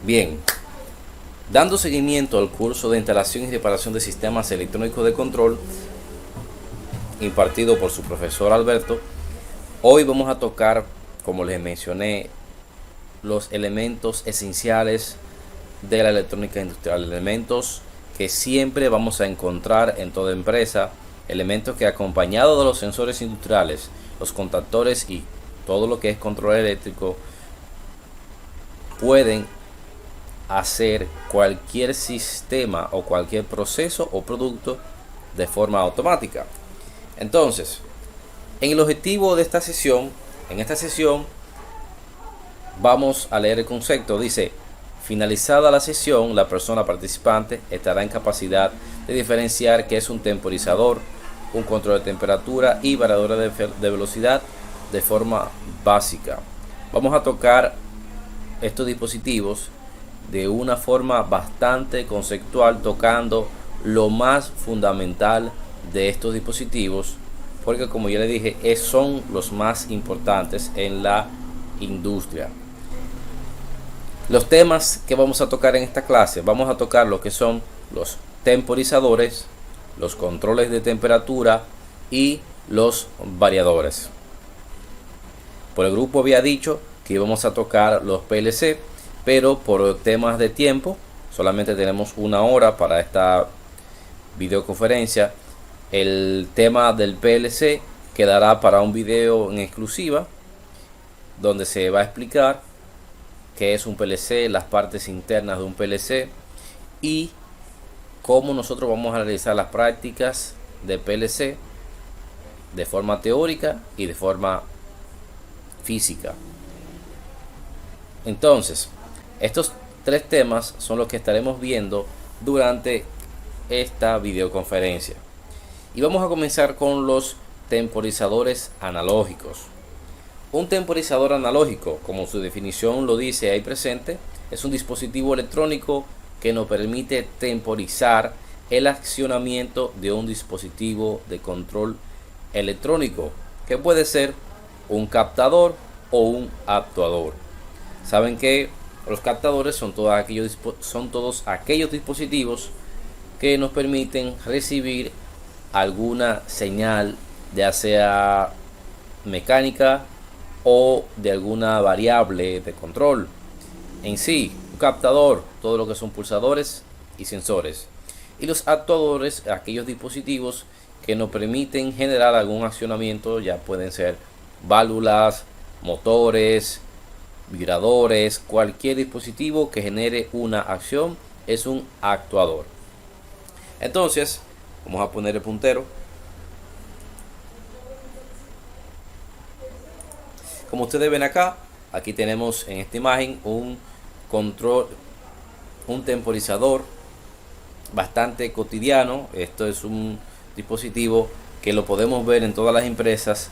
Bien, dando seguimiento al curso de instalación y reparación de sistemas electrónicos de control impartido por su profesor Alberto, hoy vamos a tocar, como les mencioné, los elementos esenciales de la electrónica industrial, elementos que siempre vamos a encontrar en toda empresa, elementos que acompañados de los sensores industriales, los contactores y todo lo que es control eléctrico, pueden hacer cualquier sistema o cualquier proceso o producto de forma automática. Entonces, en el objetivo de esta sesión, vamos a leer el concepto. Dice: finalizada la sesión, la persona participante estará en capacidad de diferenciar qué es un temporizador, un control de temperatura y variadora de velocidad de forma básica. Vamos a tocar estos dispositivos de una forma bastante conceptual, tocando lo más fundamental de estos dispositivos, porque como ya les dije, son los más importantes en la industria. Los temas que vamos a tocar en esta clase: vamos a tocar lo que son los temporizadores, los controles de temperatura y los variadores. Por el grupo había dicho que íbamos a tocar los PLC, pero por temas de tiempo solamente tenemos una hora para esta videoconferencia. El tema del PLC quedará para un video en exclusiva, donde se va a explicar qué es un PLC, las partes internas de un PLC y cómo nosotros vamos a realizar las prácticas de PLC de forma teórica y de forma física. Entonces, estos tres temas son los que estaremos viendo durante esta videoconferencia. Y vamos a comenzar con los temporizadores analógicos. Un temporizador analógico, como su definición lo dice ahí presente, es un dispositivo electrónico que nos permite temporizar el accionamiento de un dispositivo de control electrónico, que puede ser un captador o un actuador. Saben que los captadores son todos aquellos dispositivos que nos permiten recibir alguna señal, ya sea mecánica o de alguna variable de control. En sí, un captador, todo lo que son pulsadores y sensores. Y los actuadores, aquellos dispositivos que nos permiten generar algún accionamiento, ya pueden ser válvulas, motores, vibradores. Cualquier dispositivo que genere una acción es un actuador. Entonces, vamos a poner el puntero. Como ustedes ven acá, aquí tenemos en esta imagen un temporizador bastante cotidiano. Esto es un dispositivo que lo podemos ver en todas las empresas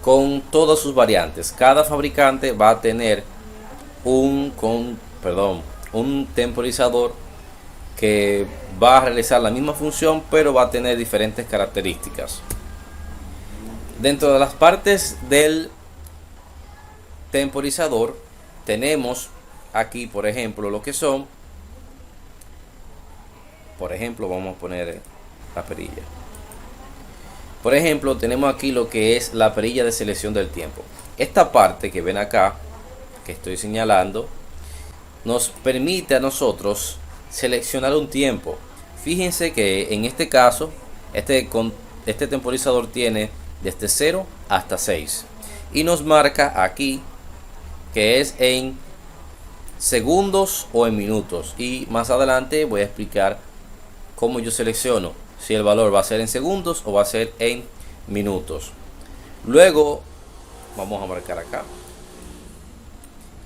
con todas sus variantes. Cada fabricante va a tener un temporizador que va a realizar la misma función, pero va a tener diferentes características. Dentro de las partes del temporizador tenemos aquí, por ejemplo, lo que son, vamos a poner la perilla. Por ejemplo, tenemos aquí lo que es la perilla de selección del tiempo. Esta parte que ven acá, que estoy señalando, nos permite a nosotros seleccionar un tiempo. Fíjense que en este caso, este temporizador tiene desde 0 hasta 6 y nos marca aquí que es en segundos o en minutos, y más adelante voy a explicar cómo yo selecciono si el valor va a ser en segundos o va a ser en minutos. Luego vamos a marcar acá.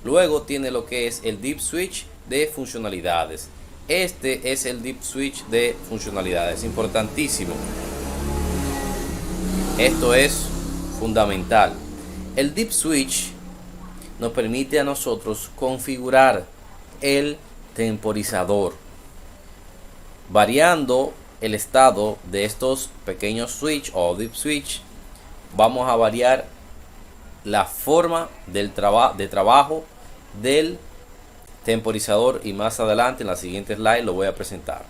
Luego tiene lo que es el dip switch de funcionalidades. Este es el dip switch de funcionalidades, importantísimo. Esto es fundamental. El dip switch nos permite a nosotros configurar el temporizador, variando el estado de estos pequeños switch o dip switch. Vamos a variar la forma de trabajo del temporizador y más adelante en la siguiente slide lo voy a presentar.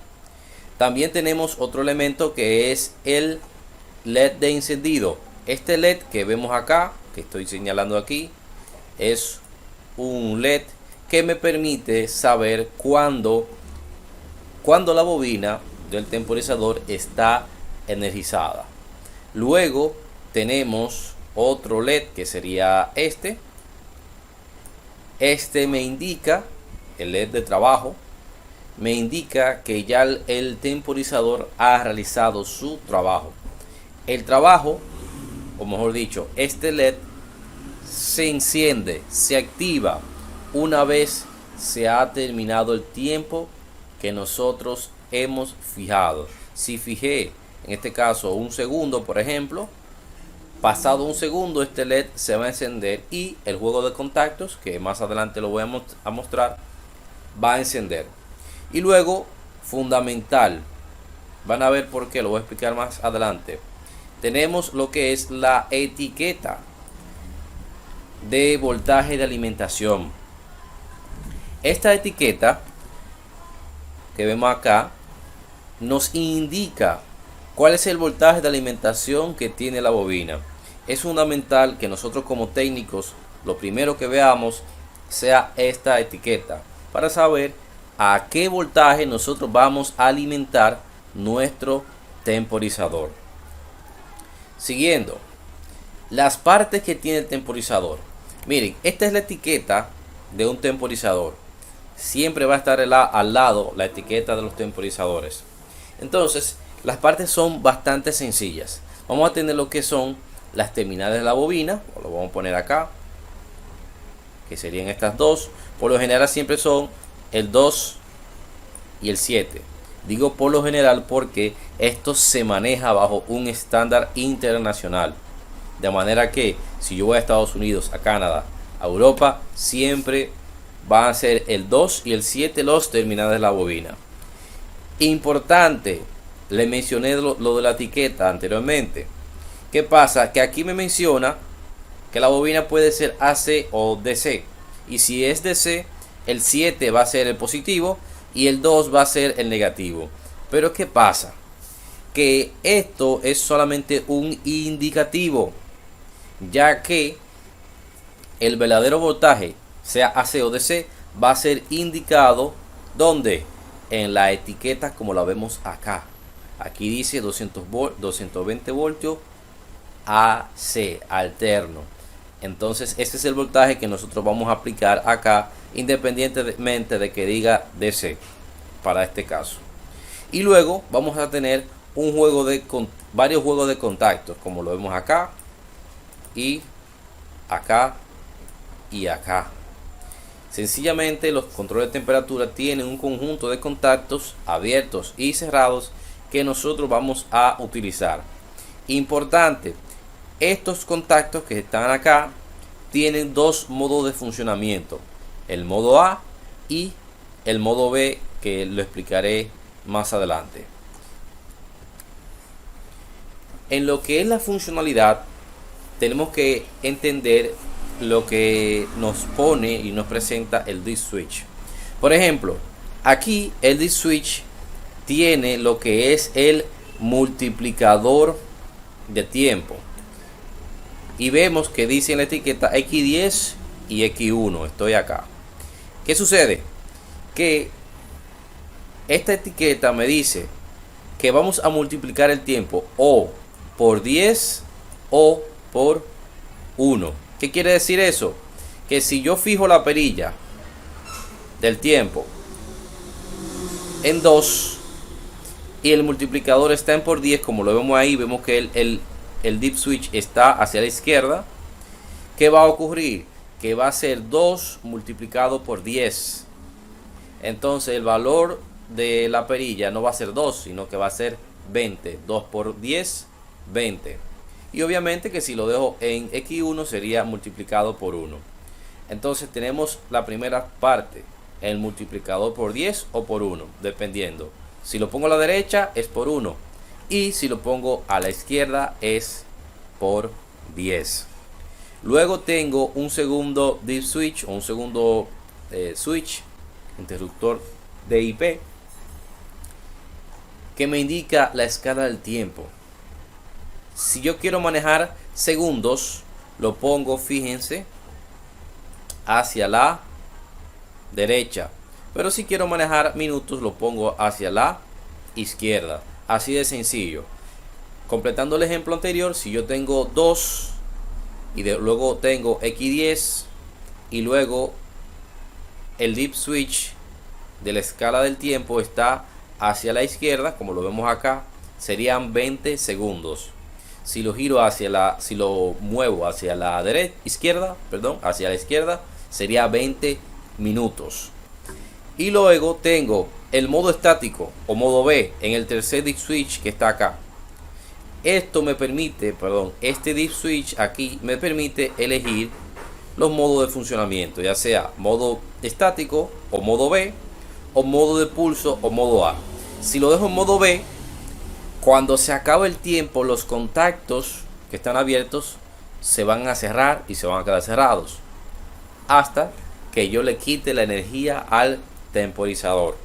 También tenemos otro elemento que es el LED de encendido. Este LED que vemos acá, que estoy señalando aquí, es un LED que me permite saber cuándo la bobina del temporizador está energizada. Luego tenemos otro LED que sería este me indica, el LED de trabajo me indica que ya el temporizador ha realizado su trabajo. El trabajo, o mejor dicho, este LED se enciende, se activa una vez se ha terminado el tiempo que nosotros hemos fijado. Si fijé en este caso un segundo, por ejemplo, pasado un segundo este LED se va a encender y el juego de contactos, que más adelante lo voy a mostrar, va a encender. Y luego, fundamental, van a ver por qué, lo voy a explicar más adelante, tenemos lo que es la etiqueta de voltaje de alimentación. Esta etiqueta que vemos acá nos indica cuál es el voltaje de alimentación que tiene la bobina. Es fundamental que nosotros como técnicos lo primero que veamos sea esta etiqueta para saber a qué voltaje nosotros vamos a alimentar nuestro temporizador. Siguiendo, las partes que tiene el temporizador. Miren, esta es la etiqueta de un temporizador. Siempre va a estar al lado la etiqueta de los temporizadores. Entonces, las partes son bastante sencillas. Vamos a tener lo que son las terminales de la bobina, lo vamos a poner acá, que serían estas dos. Por lo general siempre son el 2 y el 7. Digo por lo general porque esto se maneja bajo un estándar internacional. De manera que si yo voy a Estados Unidos, a Canadá, a Europa, siempre van a ser el 2 y el 7 los terminales de la bobina. Importante, le mencioné lo de la etiqueta anteriormente. ¿Qué pasa? Que aquí me menciona que la bobina puede ser AC o DC. Y si es DC, el 7 va a ser el positivo y el 2 va a ser el negativo. Pero ¿qué pasa? Que esto es solamente un indicativo, ya que el verdadero voltaje, sea AC o DC, va a ser indicado ¿dónde? En la etiqueta como la vemos acá. Aquí dice 220 voltios AC alterno. Entonces este es el voltaje que nosotros vamos a aplicar acá, independientemente de que diga DC para este caso. Y luego vamos a tener varios juegos de contactos, como lo vemos acá y acá y acá. Sencillamente los controles de temperatura tienen un conjunto de contactos abiertos y cerrados que nosotros vamos a utilizar. Importante, estos contactos que están acá tienen dos modos de funcionamiento, el modo A y el modo B, que lo explicaré más adelante. En lo que es la funcionalidad, tenemos que entender lo que nos pone y nos presenta el dip switch. Por ejemplo, aquí el dip switch tiene lo que es el multiplicador de tiempo y vemos que dice en la etiqueta X10 y X1. Estoy acá. ¿Qué sucede? Que esta etiqueta me dice que vamos a multiplicar el tiempo o por 10 o por 1. ¿Qué quiere decir eso? Que si yo fijo la perilla del tiempo en 2 y el multiplicador está en por 10, como lo vemos ahí, vemos que el dip switch está hacia la izquierda, ¿qué va a ocurrir? Que va a ser 2 multiplicado por 10. Entonces el valor de la perilla no va a ser 2, sino que va a ser 20. 2 por 10, 20. Y obviamente que si lo dejo en X1 sería multiplicado por 1. Entonces tenemos la primera parte, el multiplicador por 10 o por 1, dependiendo. Si lo pongo a la derecha es por 1 y si lo pongo a la izquierda es por 10. Luego tengo un segundo dip switch o un segundo switch interruptor DIP, que me indica la escala del tiempo. Si yo quiero manejar segundos, lo pongo, fíjense, hacia la derecha. Pero si quiero manejar minutos, lo pongo hacia la izquierda. Así de sencillo. Completando el ejemplo anterior, si yo tengo 2 y luego tengo X10 y luego el dip switch de la escala del tiempo está hacia la izquierda, como lo vemos acá, serían 20 segundos. Si lo giro si lo muevo hacia la hacia la izquierda, sería 20 minutos. Y luego tengo el modo estático o modo B en el tercer dip switch que está acá. Este dip switch aquí me permite elegir los modos de funcionamiento, ya sea modo estático o modo B, o modo de pulso o modo A. Si lo dejo en modo B, cuando se acabe el tiempo, los contactos que están abiertos se van a cerrar y se van a quedar cerrados hasta que yo le quite la energía al temporizador.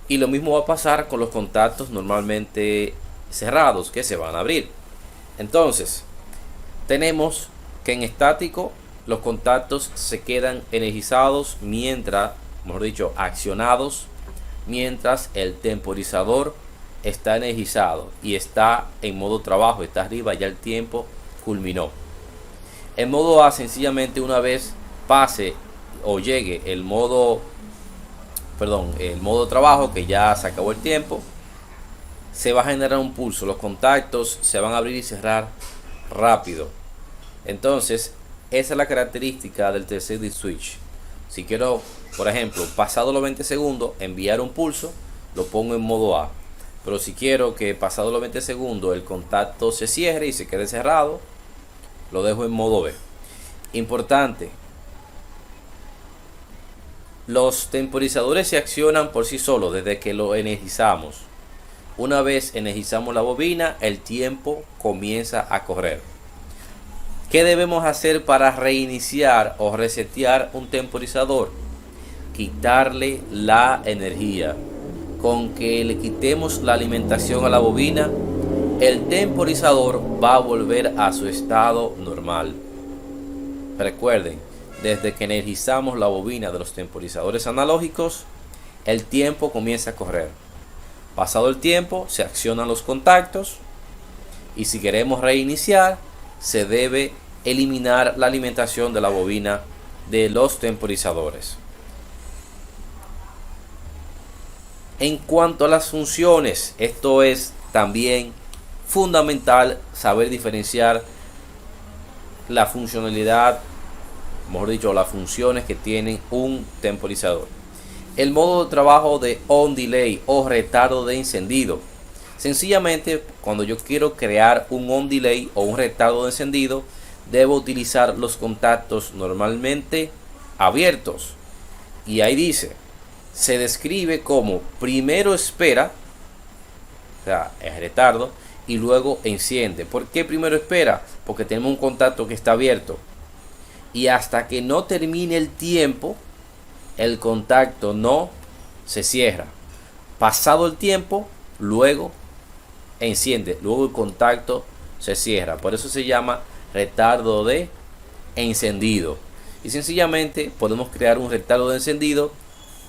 Y lo mismo va a pasar con los contactos normalmente cerrados, que se van a abrir. Entonces, tenemos que en estático los contactos se quedan energizados accionados, mientras el temporizador está energizado y está en modo trabajo, está arriba, ya el tiempo culminó. En modo A, sencillamente una vez pase o llegue el modo trabajo, que ya se acabó el tiempo, se va a generar un pulso, los contactos se van a abrir y cerrar rápido. Entonces, esa es la característica del tercer dip switch. Si quiero, por ejemplo, pasado los 20 segundos, enviar un pulso, lo pongo en modo A. Pero si quiero que pasado los 20 segundos el contacto se cierre y se quede cerrado, lo dejo en modo B. Importante, los temporizadores se accionan por sí solos desde que lo energizamos. Una vez energizamos la bobina, el tiempo comienza a correr. ¿Qué debemos hacer para reiniciar o resetear un temporizador? Quitarle la energía. Con que le quitemos la alimentación a la bobina, el temporizador va a volver a su estado normal. Recuerden, desde que energizamos la bobina de los temporizadores analógicos, el tiempo comienza a correr. Pasado el tiempo, se accionan los contactos y si queremos reiniciar, se debe eliminar la alimentación de la bobina de los temporizadores. En cuanto a las funciones, esto es también fundamental saber diferenciar la funcionalidad, las funciones que tiene un temporizador. El modo de trabajo de on delay o retardo de encendido. Sencillamente, cuando yo quiero crear un on delay o un retardo de encendido, debo utilizar los contactos normalmente abiertos. Y ahí dice, se describe como primero espera, o sea, es retardo, y luego enciende. ¿Por qué primero espera? Porque tenemos un contacto que está abierto. Y hasta que no termine el tiempo, el contacto no se cierra. Pasado el tiempo, luego enciende, luego el contacto se cierra. Por eso se llama retardo de encendido. Y sencillamente podemos crear un retardo de encendido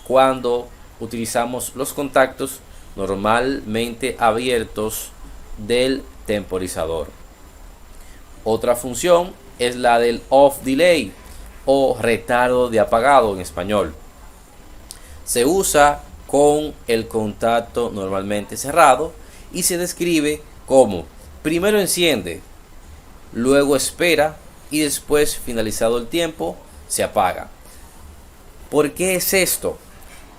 cuando utilizamos los contactos normalmente abiertos del temporizador. Otra función es la del off delay o retardo de apagado en español. Se usa con el contacto normalmente cerrado y se describe como primero enciende, luego espera y después, finalizado el tiempo, se apaga. ¿Por qué es esto?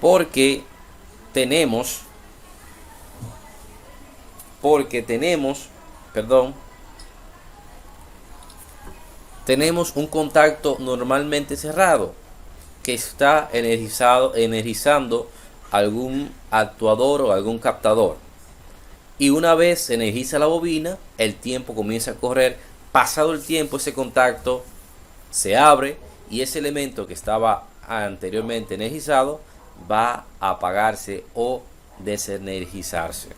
Porque tenemos un contacto normalmente cerrado que está energizando algún actuador o algún captador. Y una vez se energiza la bobina, el tiempo comienza a correr. Pasado el tiempo, ese contacto se abre y ese elemento que estaba anteriormente energizado va a apagarse o desenergizarse.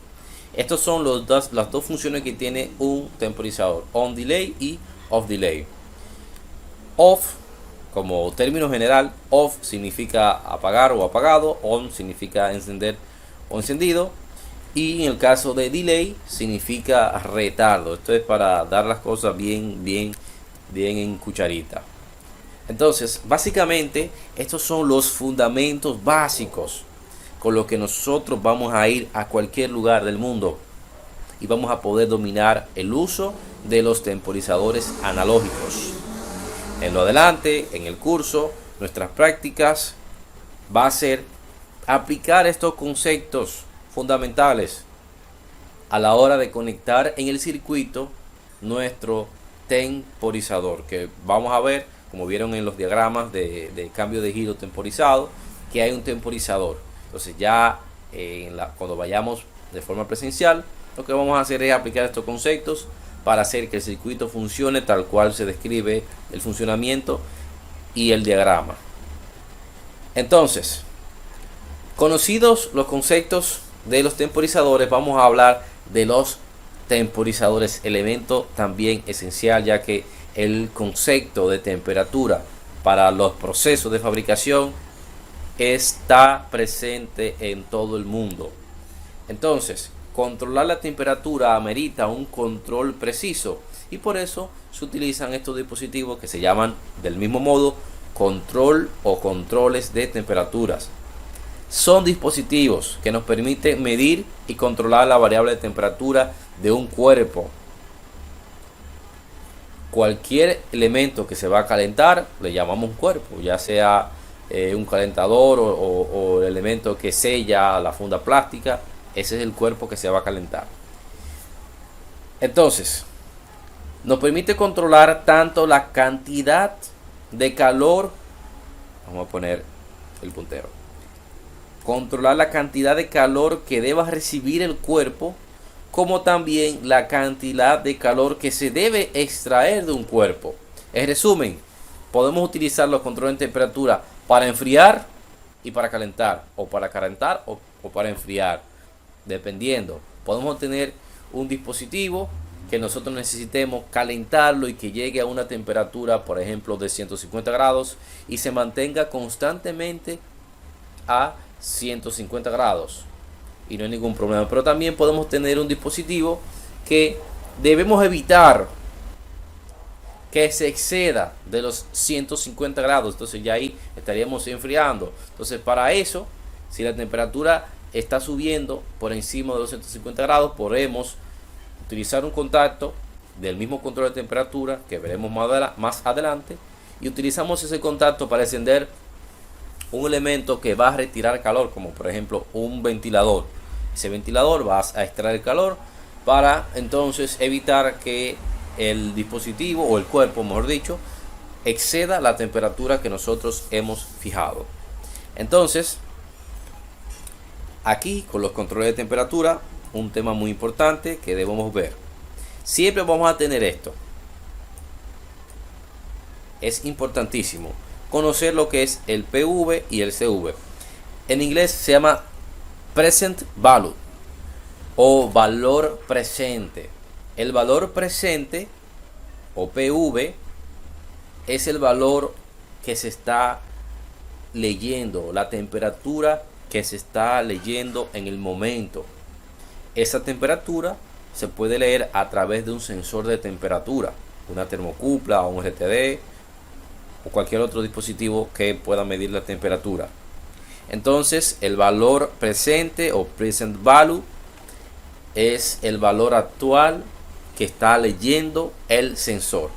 Estos son las dos funciones que tiene un temporizador: on delay y off delay. Off, como término general, off significa apagar o apagado, on significa encender o encendido, y en el caso de delay significa retardo. Esto es para dar las cosas bien en cucharita. Entonces, básicamente, estos son los fundamentos básicos con los que nosotros vamos a ir a cualquier lugar del mundo y vamos a poder dominar el uso de los temporizadores analógicos. En lo adelante, en el curso, nuestras prácticas va a ser aplicar estos conceptos fundamentales a la hora de conectar en el circuito nuestro temporizador, que vamos a ver, como vieron en los diagramas de cambio de giro temporizado, que hay un temporizador. Entonces ya cuando vayamos de forma presencial, lo que vamos a hacer es aplicar estos conceptos para hacer que el circuito funcione tal cual se describe el funcionamiento y el diagrama. Entonces, conocidos los conceptos de los temporizadores, vamos a hablar de los temporizadores, elemento también esencial, ya que el concepto de temperatura para los procesos de fabricación está presente en todo el mundo. Entonces, controlar la temperatura amerita un control preciso, y por eso se utilizan estos dispositivos que se llaman del mismo modo control o controles de temperaturas. Son dispositivos que nos permiten medir y controlar la variable de temperatura de un cuerpo. Cualquier elemento que se va a calentar le llamamos un cuerpo, ya sea un calentador o el elemento que sella la funda plástica. Ese es el cuerpo que se va a calentar. Entonces, nos permite controlar tanto la cantidad de calor, vamos a poner el puntero, controlar la cantidad de calor que deba recibir el cuerpo, como también la cantidad de calor que se debe extraer de un cuerpo. En resumen, podemos utilizar los controles de temperatura para enfriar y para calentar, o para calentar o para enfriar, dependiendo. Podemos tener un dispositivo que nosotros necesitemos calentarlo y que llegue a una temperatura, por ejemplo, de 150 grados y se mantenga constantemente a 150 grados y no hay ningún problema. Pero también podemos tener un dispositivo que debemos evitar que se exceda de los 150 grados, entonces ya ahí estaríamos enfriando. Entonces, para eso, si la temperatura está subiendo por encima de los 150 grados, podemos utilizar un contacto del mismo control de temperatura que veremos más adelante, y utilizamos ese contacto para encender un elemento que va a retirar calor, como por ejemplo un ventilador. Ese ventilador va a extraer calor para entonces evitar que el dispositivo o el cuerpo, mejor dicho, exceda la temperatura que nosotros hemos fijado. Entonces, aquí con los controles de temperatura, un tema muy importante que debemos ver. Siempre vamos a tener esto. Es importantísimo conocer lo que es el PV y el CV. En inglés se llama present value o valor presente. El valor presente o PV es el valor que se está leyendo, la temperatura que se está leyendo en el momento. Esa temperatura se puede leer a través de un sensor de temperatura, una termocupla o un RTD o cualquier otro dispositivo que pueda medir la temperatura. Entonces, el valor presente o present value es el valor actual que está leyendo el sensor.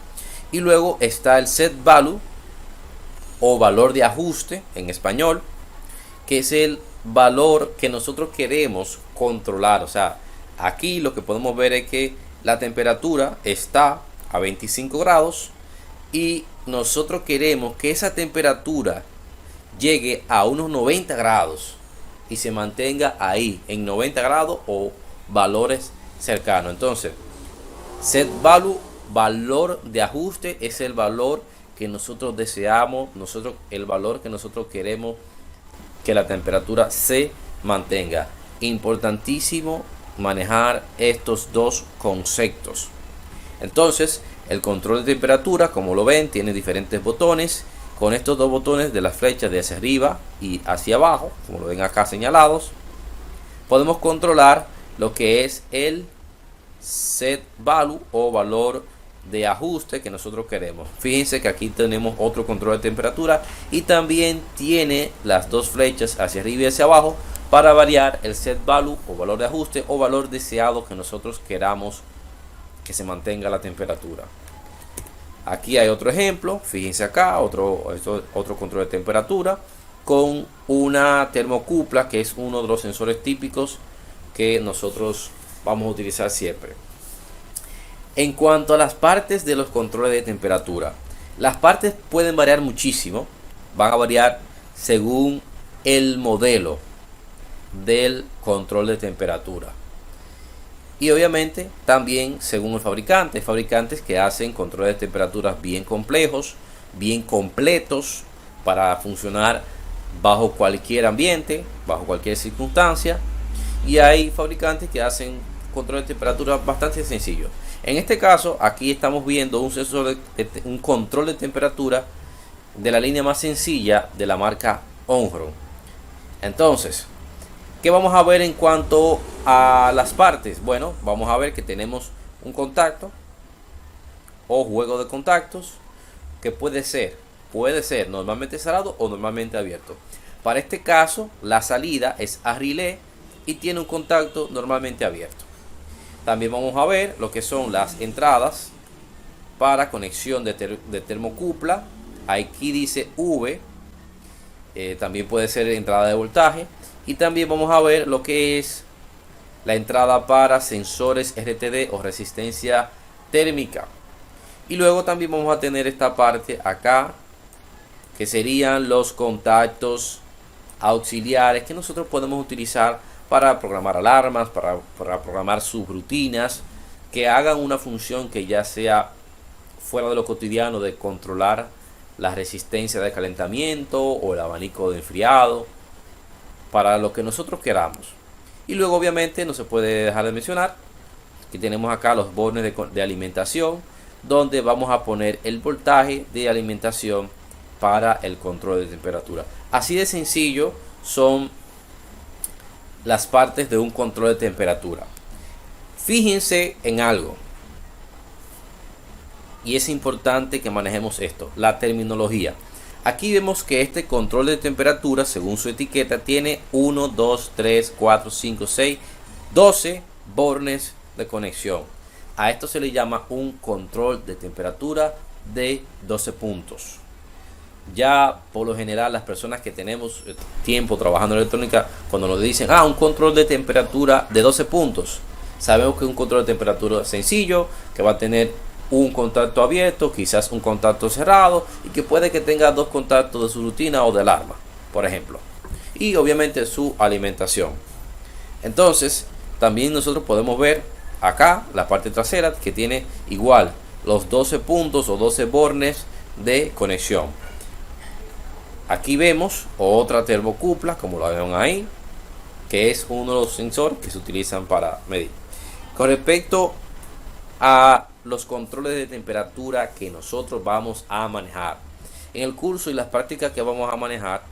Y luego está el set value o valor de ajuste en español, que es el valor que nosotros queremos controlar. O sea, aquí lo que podemos ver es que la temperatura está a 25 grados y nosotros queremos que esa temperatura llegue a unos 90 grados y se mantenga ahí en 90 grados o valores cercanos. Entonces, set value, valor de ajuste, es el valor que nosotros deseamos, el valor que nosotros queremos que la temperatura se mantenga. Importantísimo manejar estos dos conceptos. Entonces, el control de temperatura, como lo ven, tiene diferentes botones. Con estos dos botones de las flechas de hacia arriba y hacia abajo, como lo ven acá señalados, podemos controlar lo que es el set value o valor de ajuste que nosotros queremos. Fíjense que aquí tenemos otro control de temperatura y también tiene las dos flechas hacia arriba y hacia abajo para variar el set value o valor de ajuste o valor deseado que nosotros queramos que se mantenga la temperatura. Aquí hay otro ejemplo, fíjense acá, otro control de temperatura con una termocupla, que es uno de los sensores típicos que nosotros vamos a utilizar siempre. En cuanto a las partes de los controles de temperatura, las partes pueden variar muchísimo, van a variar según el modelo del control de temperatura. Y obviamente también según el fabricante. Hay fabricantes que hacen controles de temperaturas bien complejos, bien completos para funcionar bajo cualquier ambiente, bajo cualquier circunstancia. Y hay fabricantes que hacen controles de temperatura bastante sencillos. En este caso, aquí estamos viendo un sensor un control de temperatura de la línea más sencilla de la marca Omron. Entonces, ¿qué vamos a ver en cuanto a las partes? Bueno, vamos a ver que tenemos un contacto o juego de contactos que puede ser normalmente cerrado o normalmente abierto. Para este caso, la salida es a relé y tiene un contacto normalmente abierto. También vamos a ver lo que son las entradas para conexión de termocupla. Aquí dice V, también puede ser entrada de voltaje. Y también vamos a ver lo que es la entrada para sensores RTD o resistencia térmica. Y luego también vamos a tener esta parte acá, que serían los contactos auxiliares que nosotros podemos utilizar para programar alarmas, para programar subrutinas, que hagan una función que ya sea fuera de lo cotidiano de controlar la resistencia de calentamiento o el abanico de enfriado, para lo que nosotros queramos. Y luego obviamente no se puede dejar de mencionar que tenemos acá los bornes de alimentación, donde vamos a poner el voltaje de alimentación para el control de temperatura. Así de sencillo son las partes de un control de temperatura. Fíjense en algo, y es importante que manejemos esto, la terminología. Aquí vemos que este control de temperatura, según su etiqueta, tiene 1, 2, 3, 4, 5, 6, 12 bornes de conexión. A esto se le llama un control de temperatura de 12 puntos. Ya por lo general las personas que tenemos tiempo trabajando en electrónica, cuando nos dicen un control de temperatura de 12 puntos, sabemos que es un control de temperatura sencillo, que va a tener un contacto abierto, quizás un contacto cerrado, y que puede que tenga dos contactos de subrutina o de alarma, por ejemplo, y obviamente su alimentación. Entonces también nosotros podemos ver acá la parte trasera, que tiene igual los 12 puntos o 12 bornes de conexión. Aquí vemos otra termocupla, como la ven ahí, que es uno de los sensores que se utilizan para medir. Con respecto a los controles de temperatura que nosotros vamos a manejar en el curso y las prácticas que vamos a manejar,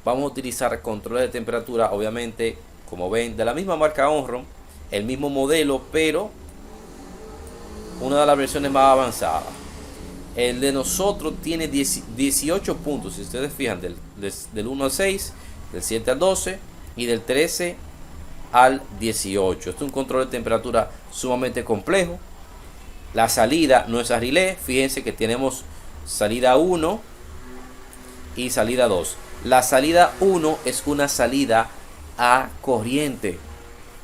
vamos a utilizar controles de temperatura, obviamente, como ven, de la misma marca Omron, el mismo modelo, pero una de las versiones más avanzadas. El de nosotros tiene 18 puntos, si ustedes fijan, del 1 al 6, del 7 al 12 y del 13 al 18. Este es un control de temperatura sumamente complejo. La salida no es a relé, fíjense que tenemos salida 1 y salida 2. La salida 1 es una salida a corriente,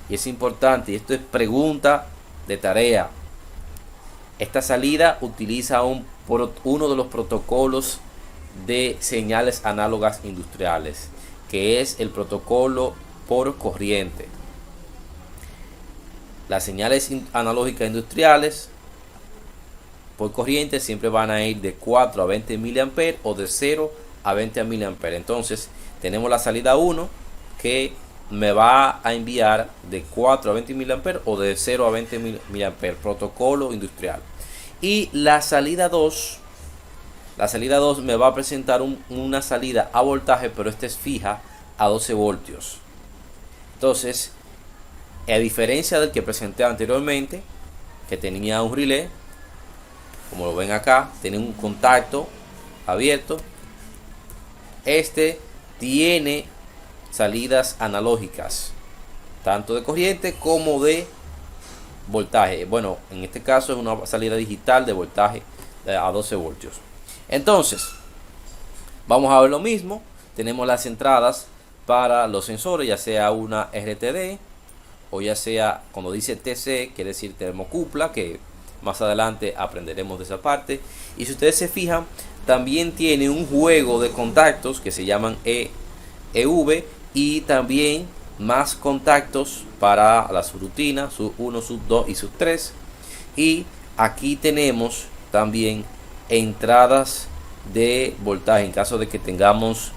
y es importante, y esto es pregunta de tarea. Esta salida utiliza uno de los protocolos de señales análogas industriales, que es el protocolo por corriente. Las señales analógicas industriales por corriente siempre van a ir de 4 a 20 mA o de 0 a 20 mA. Entonces tenemos la salida 1 que me va a enviar de 4 a 20 mA o de 0 a 20 mA, protocolo industrial. Y la salida 2 me va a presentar una salida a voltaje, pero esta es fija a 12 voltios. Entonces, a diferencia del que presenté anteriormente, que tenía un relé, como lo ven acá, tiene un contacto abierto. Este tiene salidas analógicas, tanto de corriente como de voltaje. Bueno, en este caso es una salida digital de voltaje a 12 voltios. Entonces, vamos a ver lo mismo. Tenemos las entradas para los sensores, ya sea una RTD o ya sea, cuando dice TC, quiere decir termocupla, que más adelante aprenderemos de esa parte. Y si ustedes se fijan, también tiene un juego de contactos que se llaman EV, y también más contactos para la subrutina, sub 1, sub 2 y sub 3. Y aquí tenemos también entradas de voltaje en caso de que tengamos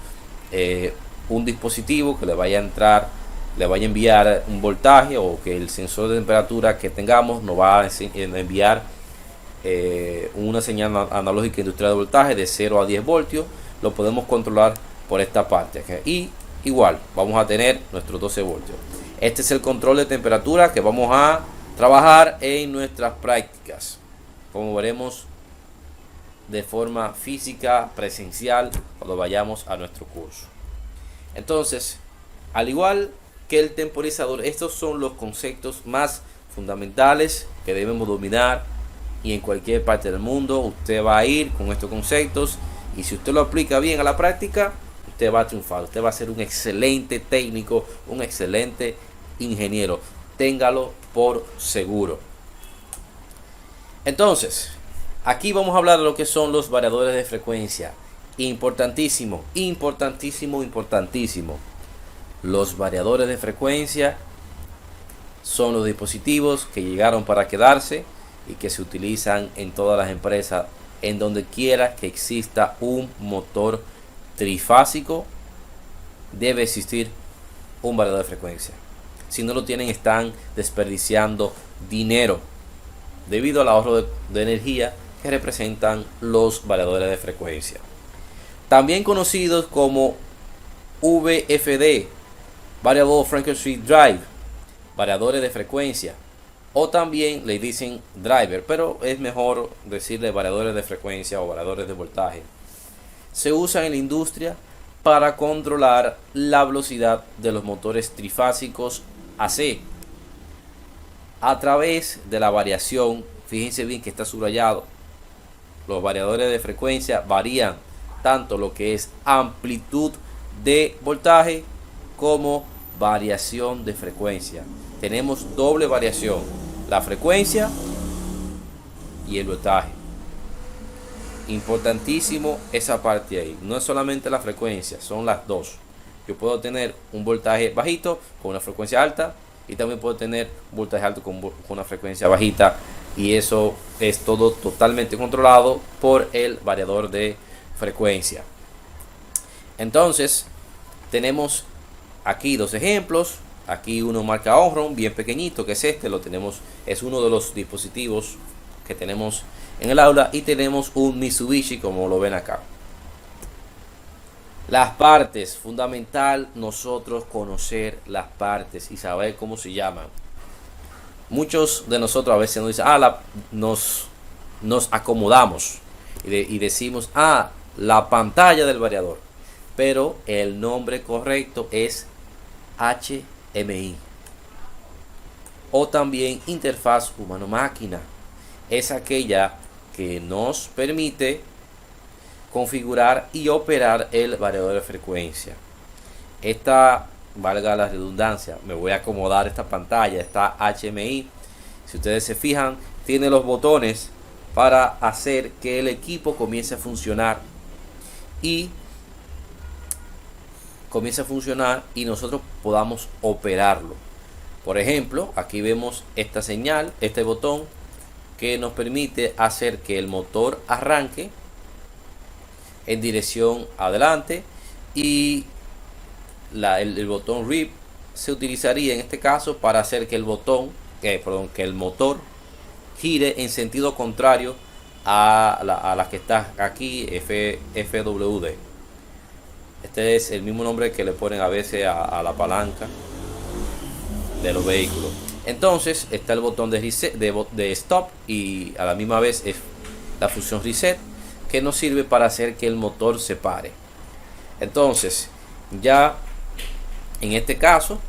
un dispositivo que le vaya a enviar un voltaje, o que el sensor de temperatura que tengamos nos va a enviar una señal analógica industrial de voltaje de 0 a 10 voltios. Lo podemos controlar por esta parte, y igual vamos a tener nuestros 12 voltios. Este es el control de temperatura que vamos a trabajar en nuestras prácticas, como veremos de forma física presencial cuando vayamos a nuestro curso. Entonces, al igual que el temporizador, estos son los conceptos más fundamentales que debemos dominar, y en cualquier parte del mundo usted va a ir con estos conceptos, y si usted lo aplica bien a la práctica, usted va a triunfar, usted va a ser un excelente técnico, un excelente ingeniero, téngalo por seguro. Entonces, aquí vamos a hablar de lo que son los variadores de frecuencia. Importantísimo, importantísimo, importantísimo. Los variadores de frecuencia son los dispositivos que llegaron para quedarse y que se utilizan en todas las empresas. En donde quiera que exista un motor trifásico, debe existir un variador de frecuencia. Si no lo tienen, están desperdiciando dinero debido al ahorro de energía que representan los variadores de frecuencia, también conocidos como VFD, Variable Frequency Drive, variadores de frecuencia, o también le dicen driver, pero es mejor decirle variadores de frecuencia o variadores de voltaje. Se usan en la industria para controlar la velocidad de los motores trifásicos AC a través de la variación. Fíjense bien que está subrayado. Los variadores de frecuencia varían tanto lo que es amplitud de voltaje como variación de frecuencia. Tenemos doble variación, la frecuencia y el voltaje. Importantísimo esa parte ahí. No es solamente la frecuencia, son las dos. Yo puedo tener un voltaje bajito con una frecuencia alta, y también puedo tener un voltaje alto con una frecuencia bajita, y eso es todo totalmente controlado por el variador de frecuencia. Entonces tenemos aquí dos ejemplos. Aquí uno marca Omron, bien pequeñito, que es este, lo tenemos, es uno de los dispositivos que tenemos en el aula, y tenemos un Mitsubishi, como lo ven acá. Las partes, fundamental nosotros conocer las partes y saber cómo se llaman. Muchos de nosotros a veces nos dicen, nos acomodamos y decimos, la pantalla del variador, pero el nombre correcto es HMI, o también interfaz humano-máquina. Es aquella que nos permite configurar y operar el variador de frecuencia. Esta, valga la redundancia, me voy a acomodar esta pantalla, esta HMI. Si ustedes se fijan, tiene los botones para hacer que el equipo comience a funcionar y nosotros podamos operarlo. Por ejemplo, aquí vemos esta señal, este botón que nos permite hacer que el motor arranque en dirección adelante, y el botón REV se utilizaría en este caso para hacer que el que el motor gire en sentido contrario a la que está aquí, FWD. Este es el mismo nombre que le ponen a veces a la palanca de los vehículos. Entonces está el botón de reset, de stop, y a la misma vez es la función reset, que nos sirve para hacer que el motor se pare. Entonces ya en este caso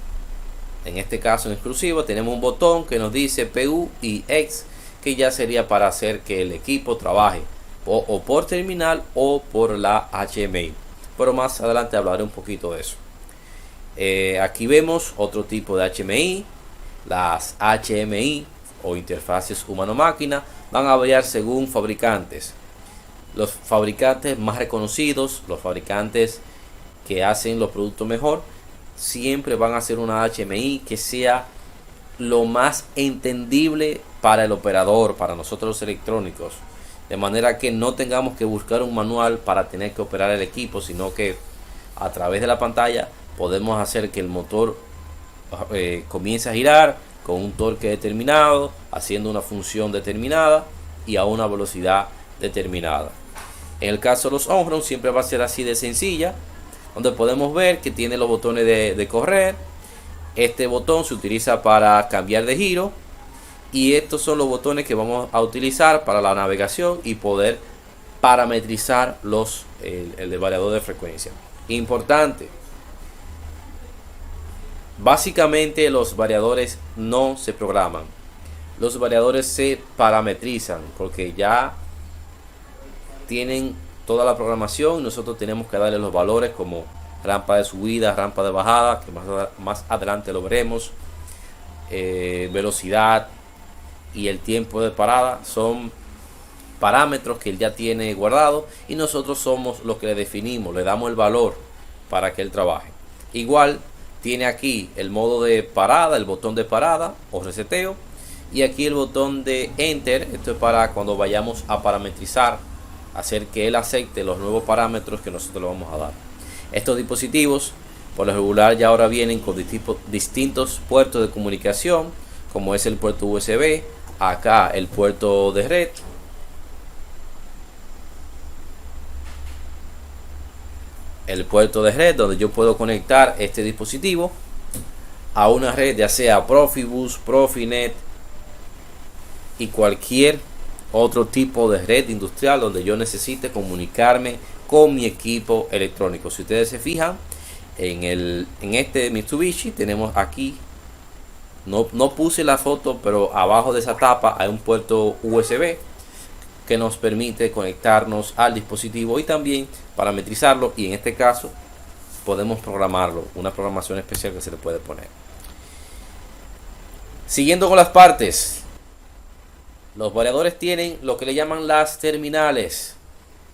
en exclusivo tenemos un botón que nos dice PU y X, que ya sería para hacer que el equipo trabaje o por terminal o por la HMI, pero más adelante hablaré un poquito de eso. Aquí vemos otro tipo de HMI. Las HMI o interfaces humano-máquina van a variar según fabricantes. Los fabricantes más reconocidos, los fabricantes que hacen los productos mejor, siempre van a hacer una HMI que sea lo más entendible para el operador, para nosotros los electrónicos, de manera que no tengamos que buscar un manual para tener que operar el equipo, sino que a través de la pantalla podemos hacer que el motor comience a girar con un torque determinado, haciendo una función determinada y a una velocidad determinada. En el caso de los on-road siempre va a ser así de sencilla, donde podemos ver que tiene los botones de correr. Este botón se utiliza para cambiar de giro, y estos son los botones que vamos a utilizar para la navegación y poder parametrizar el variador de frecuencia. Importante, básicamente los variadores no se programan, los variadores se parametrizan, porque ya tienen toda la programación y nosotros tenemos que darle los valores como rampa de subida, rampa de bajada, que más adelante lo veremos, velocidad y el tiempo de parada. Son parámetros que él ya tiene guardado y nosotros somos los que le definimos, le damos el valor para que él trabaje. Igual tiene aquí el modo de parada, el botón de parada o reseteo, y aquí el botón de enter. Esto es para cuando vayamos a parametrizar, hacer que él acepte los nuevos parámetros que nosotros le vamos a dar. Estos dispositivos por lo regular ya ahora vienen con distintos puertos de comunicación, como es el puerto USB, acá el puerto de red, donde yo puedo conectar este dispositivo a una red, ya sea Profibus, Profinet y cualquier otro tipo de red industrial donde yo necesite comunicarme con mi equipo electrónico. Si ustedes se fijan en este Mitsubishi, tenemos aquí, no puse la foto, pero abajo de esa tapa hay un puerto USB que nos permite conectarnos al dispositivo y también parametrizarlo, y en este caso podemos programarlo, una programación especial que se le puede poner. Siguiendo con las partes, los variadores tienen lo que le llaman las terminales.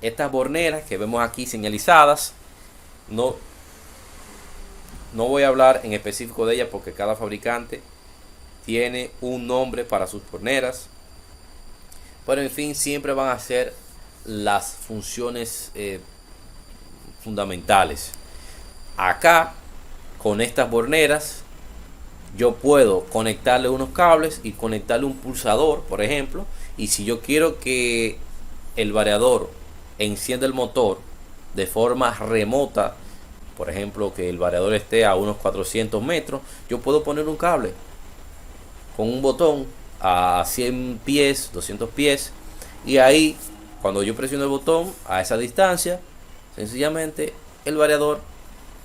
Estas borneras que vemos aquí señalizadas, no voy a hablar en específico de ellas porque cada fabricante tiene un nombre para sus borneras, pero en fin, siempre van a ser las funciones fundamentales. Acá, con estas borneras, yo puedo conectarle unos cables y conectarle un pulsador, por ejemplo, y si yo quiero que el variador encienda el motor de forma remota, por ejemplo que el variador esté a unos 400 metros, yo puedo poner un cable con un botón a 100 pies, 200 pies, y ahí cuando yo presiono el botón a esa distancia, sencillamente el variador,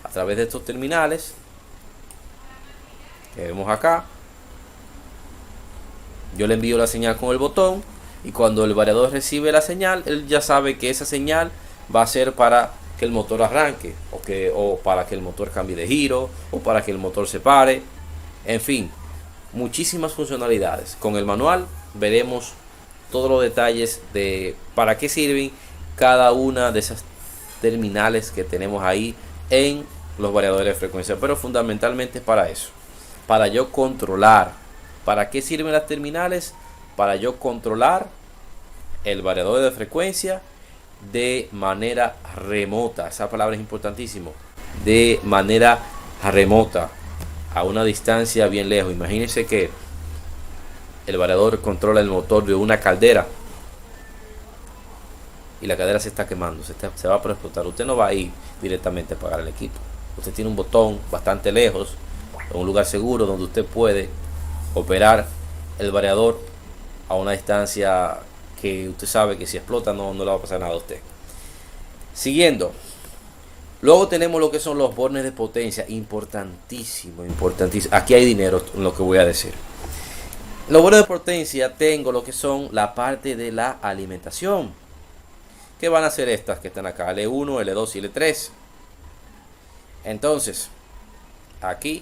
a través de estos terminales que vemos acá, yo le envío la señal con el botón, y cuando el variador recibe la señal, él ya sabe que esa señal va a ser para que el motor arranque, o para que el motor cambie de giro, o para que el motor se pare. En fin, muchísimas funcionalidades. Con el manual veremos todos los detalles de para qué sirven cada una de esas terminales que tenemos ahí en los variadores de frecuencia, pero fundamentalmente para eso, para yo controlar. ¿Para qué sirven las terminales? para yo controlar el variador de frecuencia de manera remota. Esa palabra es importantísima. De manera remota, a una distancia bien lejos. Imagínense que el variador controla el motor de una caldera y la caldera se está quemando, se va a explotar. Usted no va a ir directamente a apagar el equipo. Usted tiene un botón bastante lejos, en un lugar seguro, donde usted puede operar el variador a una distancia que usted sabe que si explota no le va a pasar nada a usted. Siguiendo, luego tenemos lo que son los bornes de potencia. Importantísimo, importantísimo. Aquí hay dinero en lo que voy a decir. Los bornes de potencia tengo lo que son la parte de la alimentación. ¿Qué van a hacer estas que están acá? L1, L2 y L3. Entonces, aquí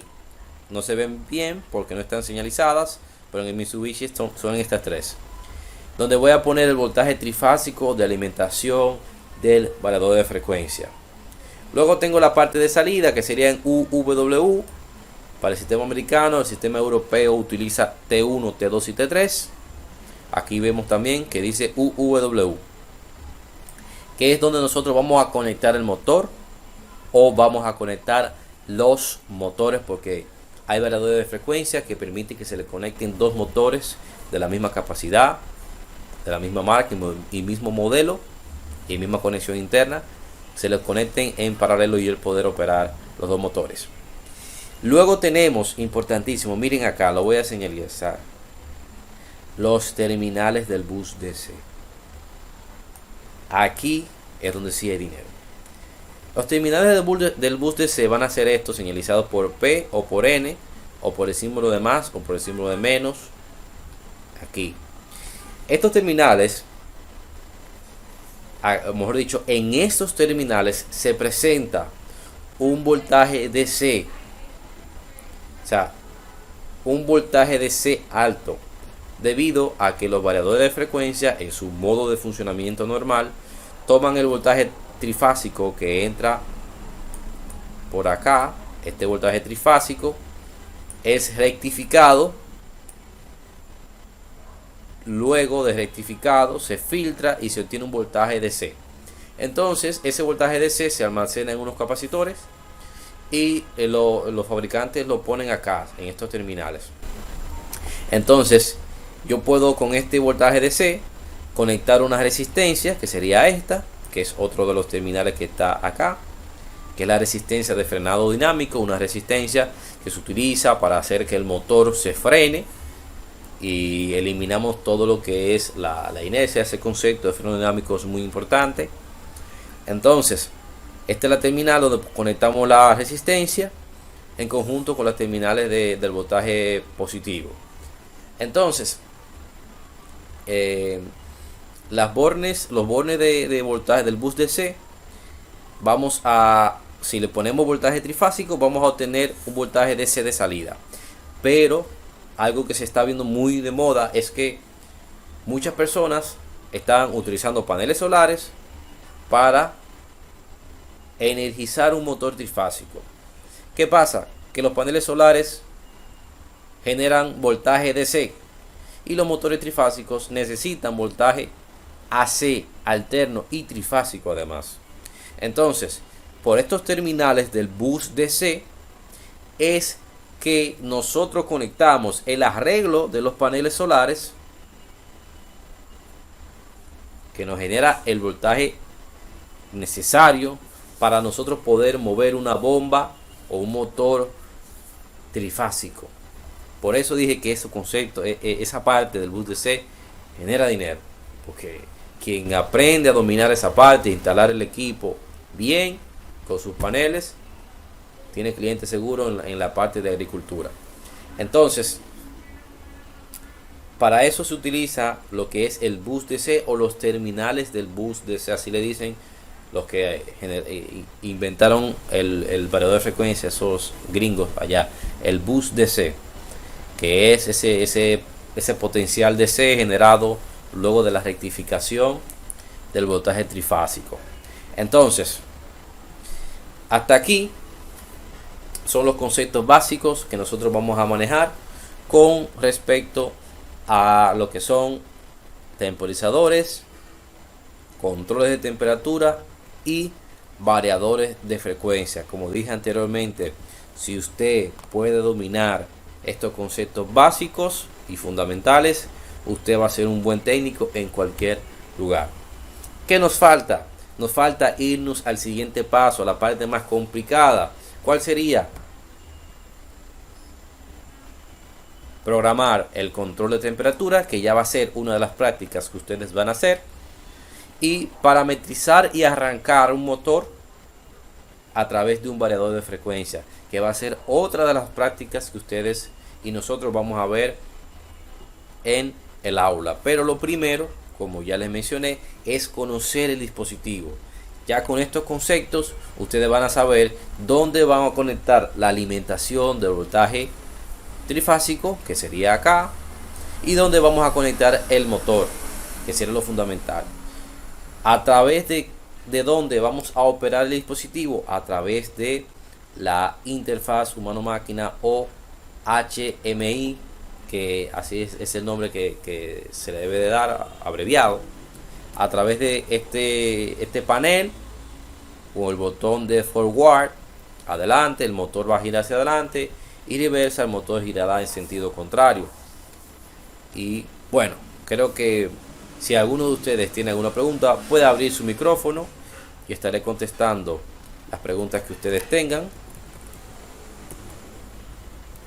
no se ven bien porque no están señalizadas, pero en el Mitsubishi son estas tres. Donde voy a poner el voltaje trifásico de alimentación del variador de frecuencia. Luego tengo la parte de salida, que sería en UVW. Para el sistema americano, el sistema europeo utiliza T1, T2 y T3. Aquí vemos también que dice UVW, que es donde nosotros vamos a conectar el motor o vamos a conectar los motores, porque hay variadores de frecuencia que permiten que se le conecten dos motores de la misma capacidad, de la misma marca y mismo modelo y misma conexión interna. Se les conecten en paralelo y el poder operar los dos motores. Luego tenemos, importantísimo, miren acá, lo voy a señalizar, los terminales del bus DC. Aquí es donde sí hay dinero. Los terminales del bus DC van a ser estos señalizados por P o por N, o por el símbolo de más o por el símbolo de menos. Aquí. Estos terminales, mejor dicho, en estos terminales se presenta un voltaje DC. O sea, un voltaje DC alto, debido a que los variadores de frecuencia en su modo de funcionamiento normal toman el voltaje trifásico que entra por acá. Este voltaje trifásico es rectificado. Luego de rectificado se filtra y se obtiene un voltaje DC. Entonces ese voltaje DC se almacena en unos capacitores y los fabricantes lo ponen acá en estos terminales. Entonces yo puedo con este voltaje DC conectar una resistencia, que sería esta, que es otro de los terminales que está acá, que es la resistencia de frenado dinámico, una resistencia que se utiliza para hacer que el motor se frene y eliminamos todo lo que es la inercia. Ese concepto de freno dinámico es muy importante. Entonces, esta es la terminal donde conectamos la resistencia en conjunto con las terminales del voltaje positivo. Entonces, los bornes de voltaje del bus DC, si le ponemos voltaje trifásico, vamos a obtener un voltaje DC de salida. Pero algo que se está viendo muy de moda es que muchas personas están utilizando paneles solares para energizar un motor trifásico. ¿Qué pasa? Que los paneles solares generan voltaje DC y los motores trifásicos necesitan voltaje AC, alterno y trifásico además. Entonces, por estos terminales del bus DC es que nosotros conectamos el arreglo de los paneles solares, que nos genera el voltaje necesario para nosotros poder mover una bomba o un motor trifásico. Por eso dije que ese concepto, esa parte del bus DC genera dinero, porque quien aprende a dominar esa parte, instalar el equipo bien con sus paneles, tiene cliente seguro en la parte de agricultura. Entonces, para eso se utiliza lo que es el bus DC o los terminales del bus DC, así le dicen los que inventaron el variador de frecuencia, esos gringos allá. El bus DC, que es ese potencial DC generado luego de la rectificación del voltaje trifásico. Entonces, hasta aquí son los conceptos básicos que nosotros vamos a manejar con respecto a lo que son temporizadores, controles de temperatura y variadores de frecuencia. Como dije anteriormente, si usted puede dominar estos conceptos básicos y fundamentales, usted va a ser un buen técnico en cualquier lugar. ¿Qué nos falta? Nos falta irnos al siguiente paso, a la parte más complicada. ¿Cuál sería? Programar el control de temperatura, que ya va a ser una de las prácticas que ustedes van a hacer, y parametrizar y arrancar un motor a través de un variador de frecuencia, que va a ser otra de las prácticas que ustedes y nosotros vamos a ver en el aula. Pero lo primero, como ya les mencioné, es conocer el dispositivo. Ya con estos conceptos ustedes van a saber dónde van a conectar la alimentación del voltaje trifásico, que sería acá, y dónde vamos a conectar el motor, que sería lo fundamental. A través de dónde vamos a operar el dispositivo, a través de la interfaz humano-máquina o HMI, que así es el nombre que se le debe de dar abreviado. A través de este panel, con el botón de forward, adelante, el motor va a girar hacia adelante, y reversa, el motor girará en sentido contrario. Y bueno, creo que si alguno de ustedes tiene alguna pregunta, puede abrir su micrófono y estaré contestando las preguntas que ustedes tengan.